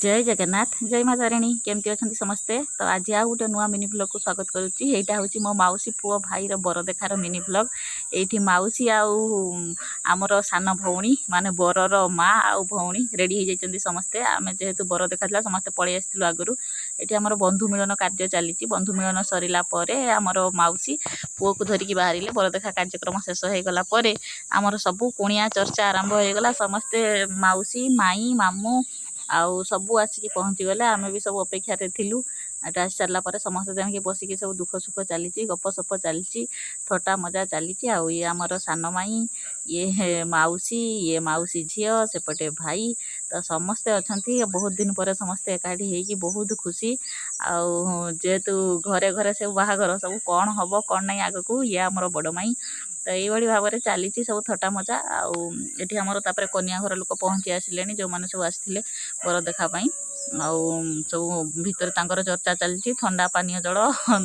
जय जगन्नाथ जय माँ तारिणी केमती अच्छा समस्ते। तो आज आ गोटे नुआ मिनी ब्लॉग को स्वागत करुच्ची। यहाँ हूँ मो मौसी पुओ भाई बर देखार मिनी ब्लॉग। ये मौसी आमर सान भौणी माने बरर माँ आउ भौणी रेडी हो जाती समस्ते। आम जेहेतु बर देखा समस्ते पलि आसलु आगु। ये आमर बंधु मिलन कार्य चली। बंधु मिलन सरला आमर मौसी पुओ को धरिकी बाहर बर देखा कार्यक्रम शेष हो गला आमर सबू कुणिया चर्चा आरंभ हो गला। समस्ते मौसी माई मामू आउ सबू आसिक पहुँची गले। आम भी सब अपेक्षा थिलु। आस सारा समस्त जाके बसिक सब दुख सुख चली गपसप चली थटा मजा चली। ये आमर सान माई ये मौसी ये मौसी झील सेपटे भाई तो समस्ते अच्छा बहुत दिन पर समस्ते एकाठी होगी बहुत खुशी। जेहेतु घरे घरे सब बाहागर सब कौन हम कौन ना आग को ये आमर बड़ माई तो ये भाव में चली सब थटा मजा। आठी आमर तापर कन्या घर लोक पहुँची आसिले जो मैंने सब आसते बर देखापी सब भितर चर्चा चलती ठंडा पानीय जल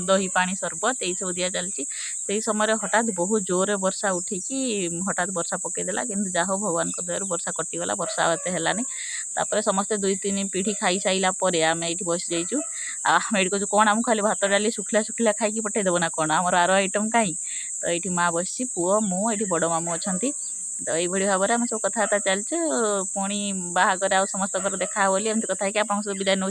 दही पानी सरबत यही सब दि चलती। से समय हठात बहुत जोर वर्षा उठिकी हठात वर्षा पकईदेला कि जहाँ भगवान दयार वर्षा कटिगला वर्षा एत है। तापर समस्ते 2-3 पीढ़ी खाई सारा आम ये बस जाइचु। आम ये कहूँ कौन आम खाली भात डाली शुखला शुखला खाई पठेदेव ना कौन आमर आर आइटम कहीं। तो ये माँ बस पुओ मुझे बड़ मामू अच्छा तो ये भाव में आम सब कथबार्ता चलचे पुणी बाहागर आ समस्त देखा बोली एमती कथा आप विदाय नौ।